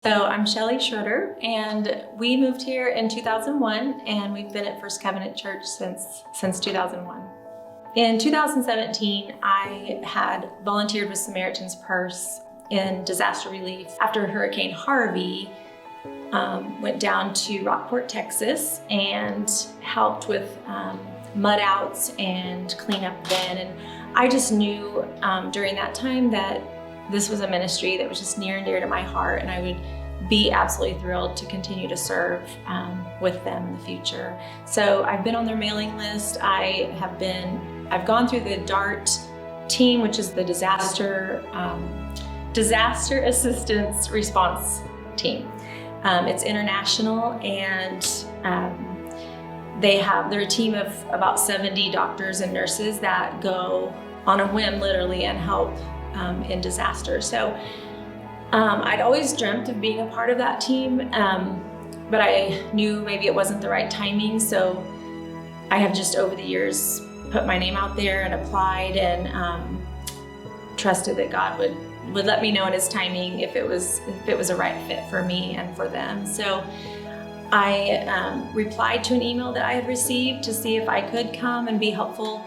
So I'm Shelley Schroeder, and we moved here in 2001, and we've been at First Covenant Church since 2001. In 2017, I had volunteered with Samaritan's Purse in disaster relief after Hurricane Harvey went down to Rockport, Texas, and helped with mud outs and cleanup then. And I just knew during that time that this was a ministry that was just near and dear to my heart, and I would be absolutely thrilled to continue to serve with them in the future. So I've been on their mailing list. I've gone through the DART team, which is the disaster assistance response team. It's international, and they're a team of about 70 doctors and nurses that go on a whim, literally, and help in disaster. So I'd always dreamt of being a part of that team, but I knew maybe it wasn't the right timing. So I have just over the years put my name out there and applied, and trusted that God would let me know in His timing if it was a right fit for me and for them. So I replied to an email that I had received to see if I could come and be helpful.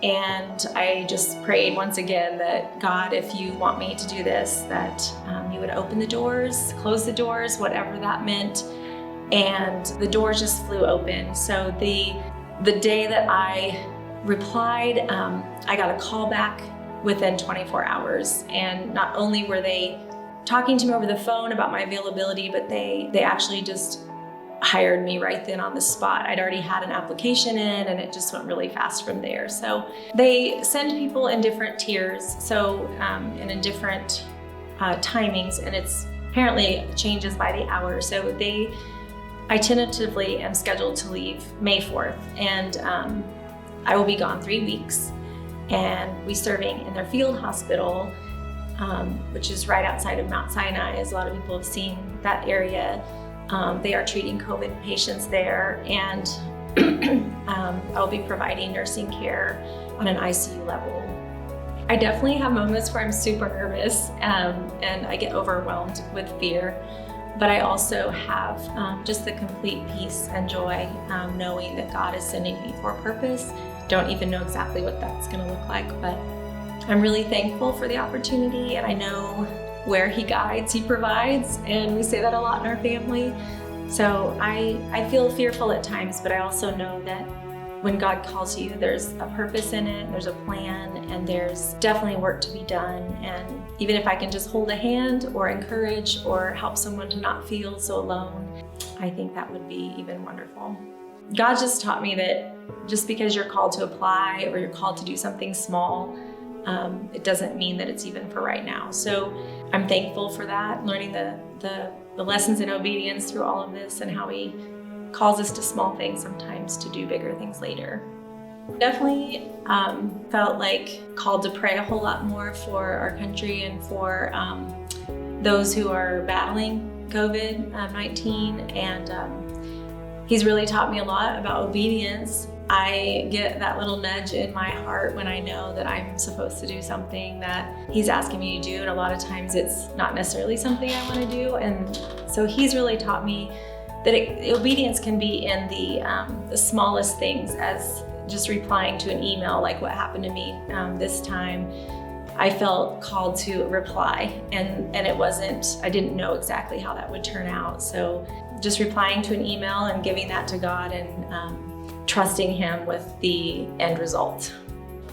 And I just prayed once again that, God, if you want me to do this, that you would open the doors, close the doors, whatever that meant. And the doors just flew open. So the day that I replied, I got a call back within 24 hours. And not only were they talking to me over the phone about my availability, but they actually just hired me right then on the spot. I'd already had an application in, and it just went really fast from there. So they send people in different tiers, and in different timings, and it's apparently changes by the hour. So I tentatively am scheduled to leave May 4th, and I will be gone 3 weeks, and we serving in their field hospital, which is right outside of Mount Sinai, as a lot of people have seen that area. They are treating COVID patients there, and I'll be providing nursing care on an ICU level. I definitely have moments where I'm super nervous and I get overwhelmed with fear, but I also have just the complete peace and joy knowing that God is sending me for a purpose. Don't even know exactly what that's going to look like, but I'm really thankful for the opportunity, and I know where He guides, He provides, and we say that a lot in our family. So I feel fearful at times, but I also know that when God calls you, there's a purpose in it, there's a plan, and there's definitely work to be done. And even if I can just hold a hand or encourage or help someone to not feel so alone, I think that would be even wonderful. God just taught me that just because you're called to apply or you're called to do something small, it doesn't mean that it's even for right now. So I'm thankful for that, learning the lessons in obedience through all of this, and how He calls us to small things sometimes to do bigger things later. Definitely felt like called to pray a whole lot more for our country and for those who are battling COVID-19, and He's really taught me a lot about obedience. I get that little nudge in my heart when I know that I'm supposed to do something that He's asking me to do, and a lot of times it's not necessarily something I want to do. And so He's really taught me that obedience can be in the smallest things, as just replying to an email, like what happened to me this time. I felt called to reply, and it wasn't, I didn't know exactly how that would turn out. So just replying to an email and giving that to God, and trusting Him with the end result.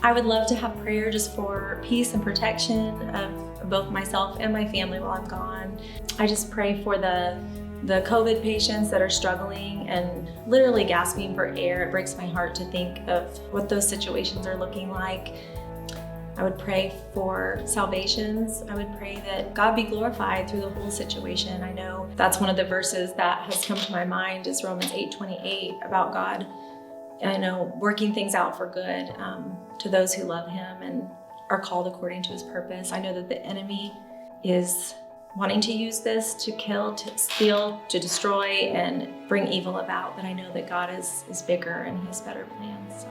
I would love to have prayer just for peace and protection of both myself and my family while I'm gone. I just pray for the COVID patients that are struggling and literally gasping for air. It breaks my heart to think of what those situations are looking like. I would pray for salvations. I would pray that God be glorified through the whole situation. I know that's one of the verses that has come to my mind, is Romans 8:28, about God, I know, working things out for good to those who love Him and are called according to His purpose. I know that the enemy is wanting to use this to kill, to steal, to destroy, and bring evil about, but I know that God is bigger and He has better plans. So